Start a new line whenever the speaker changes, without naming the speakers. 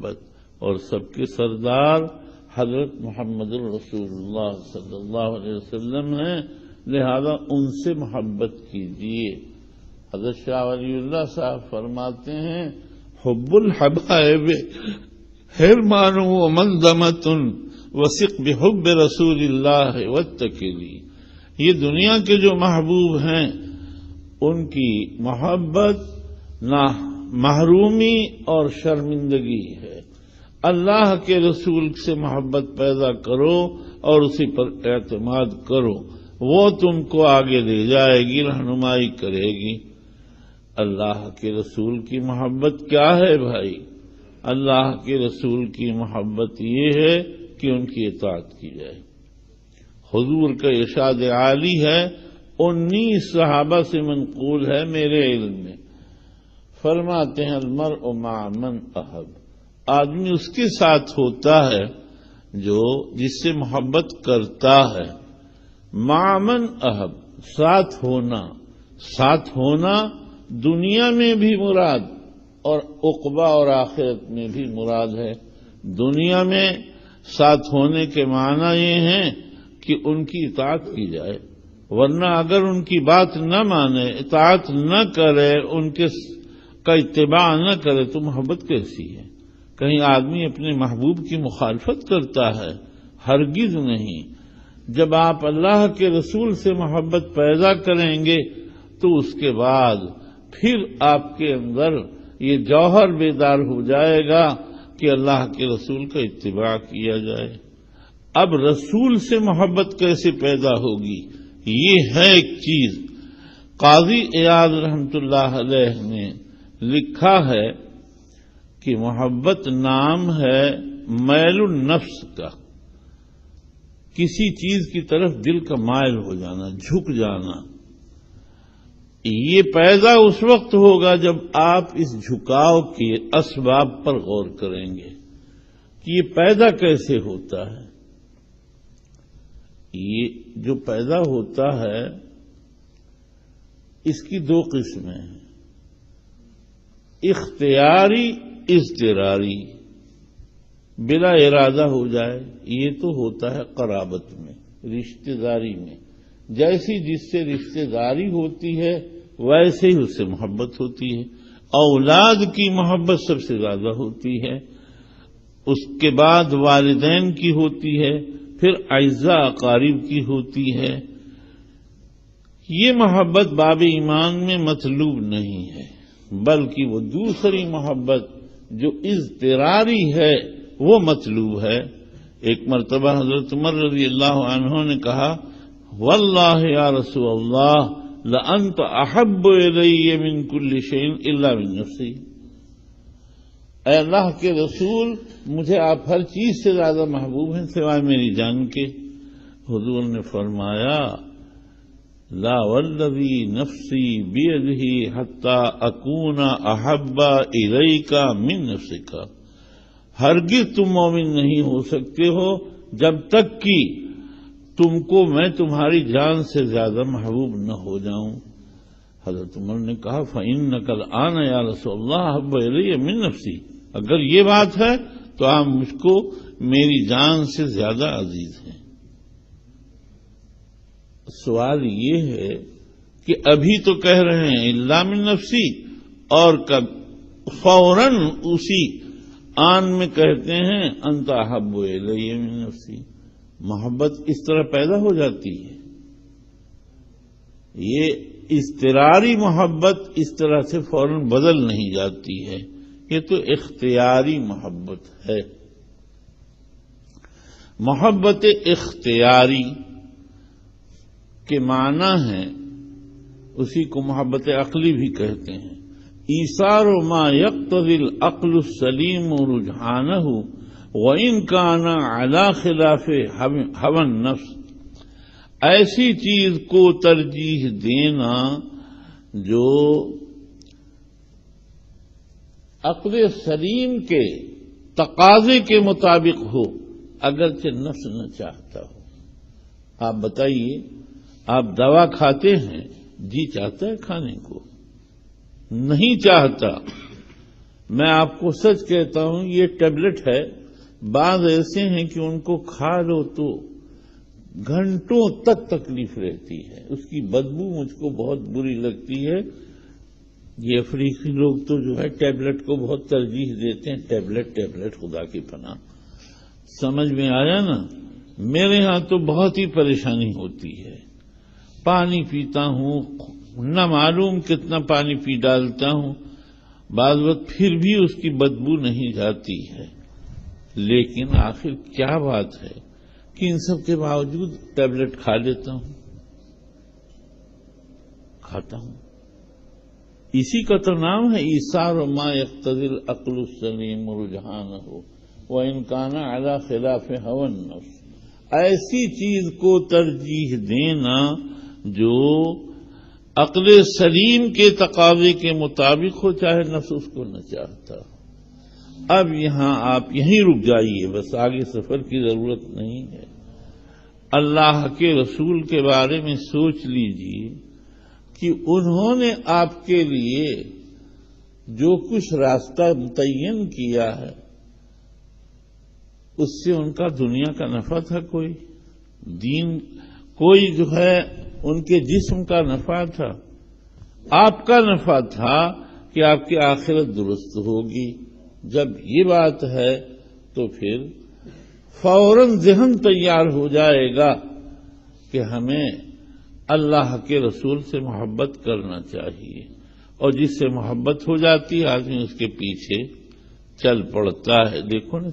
محبت، اور سب کے سردار حضرت محمد رسول اللہ صلی اللہ علیہ وسلم ہیں، لہذا ان سے محبت کیجیے۔ حضرت شاہ ولی اللہ صاحب فرماتے ہیں حب الحبائب حرمان وملزمۃ وثق بحب رسول اللہ واتکلی۔ یہ دنیا کے جو محبوب ہیں ان کی محبت نہ محرومی اور شرمندگی ہے۔ اللہ کے رسول سے محبت پیدا کرو اور اسی پر اعتماد کرو، وہ تم کو آگے لے جائے گی، رہنمائی کرے گی۔ اللہ کے رسول کی محبت کیا ہے بھائی؟ اللہ کے رسول کی محبت یہ ہے کہ ان کی اطاعت کی جائے۔ حضور کا ارشاد عالی ہے، 19 صحابہ سے منقول ہے میرے علم میں، فرماتے ہیں المرء مع من احب، آدمی اس کے ساتھ ہوتا ہے جو جس سے محبت کرتا ہے۔ مع من احب، ساتھ ہونا دنیا میں بھی مراد اور عقبہ اور آخرت میں بھی مراد ہے۔ دنیا میں ساتھ ہونے کے معنی یہ ہیں کہ ان کی اطاعت کی جائے، ورنہ اگر ان کی بات نہ مانے، اطاعت نہ کرے، ان کے کا اتباع نہ کرے تو محبت کیسی ہے؟ کہیں آدمی اپنے محبوب کی مخالفت کرتا ہے؟ ہرگز نہیں۔ جب آپ اللہ کے رسول سے محبت پیدا کریں گے تو اس کے بعد پھر آپ کے اندر یہ جوہر بیدار ہو جائے گا کہ اللہ کے رسول کا اتباع کیا جائے۔ اب رسول سے محبت کیسے پیدا ہوگی؟ یہ ہے ایک چیز۔ قاضی عیاض رحمۃ اللہ علیہ نے لکھا ہے کہ محبت نام ہے میل النفس کا، کسی چیز کی طرف دل کا مائل ہو جانا، جھک جانا۔ یہ پیدا اس وقت ہوگا جب آپ اس جھکاؤ کے اسباب پر غور کریں گے کہ یہ پیدا کیسے ہوتا ہے۔ یہ جو پیدا ہوتا ہے اس کی 2 قسمیں ہیں، اختیاری، اضطراری۔ بلا ارادہ ہو جائے یہ تو ہوتا ہے قرابت میں، رشتہ داری میں، جیسی جس سے رشتہ داری ہوتی ہے ویسے ہی اس سے محبت ہوتی ہے۔ اولاد کی محبت سب سے زیادہ ہوتی ہے، اس کے بعد والدین کی ہوتی ہے، پھر اعزاء اقارب کی ہوتی ہے۔ یہ محبت باب ایمان میں مطلوب نہیں ہے، بلکہ وہ دوسری محبت جو اضطراری ہے وہ مطلوب ہے۔ ایک مرتبہ حضرت عمر رضی اللہ عنہ نے کہا واللہ یا رسول اللہ لأنت احب الی من کل شیء الا من نفسی، اے اللہ کے رسول مجھے آپ ہر چیز سے زیادہ محبوب ہیں سوائے میری جان کے۔ حضور نے فرمایا لا والذی نفسی بیدہ حتی اکون احب الیک من نفسک، ہرگز تم مومن نہیں ہو سکتے ہو جب تک کہ تم کو میں تمہاری جان سے زیادہ محبوب نہ ہو جاؤں۔ حضرت عمر نے کہا فإنک الآن یا رسول اللہ احب الی من نفسی، اگر یہ بات ہے تو آپ مجھ کو میری جان سے زیادہ عزیز ہیں۔ سوال یہ ہے کہ ابھی تو کہہ رہے ہیں الا من نفسی، اور کب فوراً اسی آن میں کہتے ہیں انت احب الی من نفسی۔ محبت اس طرح پیدا ہو جاتی ہے، یہ اضطراری محبت اس طرح سے فوراً بدل نہیں جاتی ہے، یہ تو اختیاری محبت ہے۔ محبت اختیاری کے معنی ہیں، اسی کو محبت عقلی بھی کہتے ہیں، ایثار ما یقتضی العقل السلیم رجحانہ وَإِنْ كَانَ عَلَى خِلَافِ هَوَى النَّفْسِ، ایسی چیز کو ترجیح دینا جو عقل سلیم کے تقاضے کے مطابق ہو، اگرچہ نفس نہ چاہتا ہو۔ آپ بتائیے، آپ دوا کھاتے ہیں، جی چاہتا ہے کھانے کو؟ نہیں چاہتا، میں آپ کو سچ کہتا ہوں یہ ٹیبلٹ ہے، بعض ایسے ہیں کہ ان کو کھا لو تو گھنٹوں تک تکلیف رہتی ہے، اس کی بدبو مجھ کو بہت بری لگتی ہے۔ یہ افریقی لوگ تو جو ہے ٹیبلٹ کو بہت ترجیح دیتے ہیں، ٹیبلٹ خدا کی پناہ، سمجھ میں آیا نا؟ میرے ہاں تو بہت ہی پریشانی ہوتی ہے، پانی پیتا ہوں، نہ معلوم کتنا پانی پی ڈالتا ہوں، بعض وقت پھر بھی اس کی بدبو نہیں جاتی ہے، لیکن آخر کیا بات ہے کہ ان سب کے باوجود ٹیبلٹ کھا لیتا ہوں، کھاتا ہوں۔ اسی کا تو نام ہے ایثار ما یقتضی العقل السلیم رجحانہ وان کان علی خلاف هوى النفس، ایسی چیز کو ترجیح دینا جو عقل سلیم کے تقاضے کے مطابق ہو، چاہے نفس اس کو نہ چاہتا۔ اب یہاں آپ یہیں رک جائیے، بس آگے سفر کی ضرورت نہیں ہے۔ اللہ کے رسول کے بارے میں سوچ لیجیے کہ انہوں نے آپ کے لیے جو کچھ راستہ متعین کیا ہے اس سے ان کا دنیا کا نفع تھا، کوئی دین، کوئی جو ہے ان کے جسم کا نفع تھا، آپ کا نفع تھا کہ آپ کی آخرت درست ہوگی۔ جب یہ بات ہے تو پھر فوراً ذہن تیار ہو جائے گا کہ ہمیں اللہ کے رسول سے محبت کرنا چاہیے، اور جس سے محبت ہو جاتی ہے آدمی اس کے پیچھے چل پڑتا ہے۔ دیکھو نا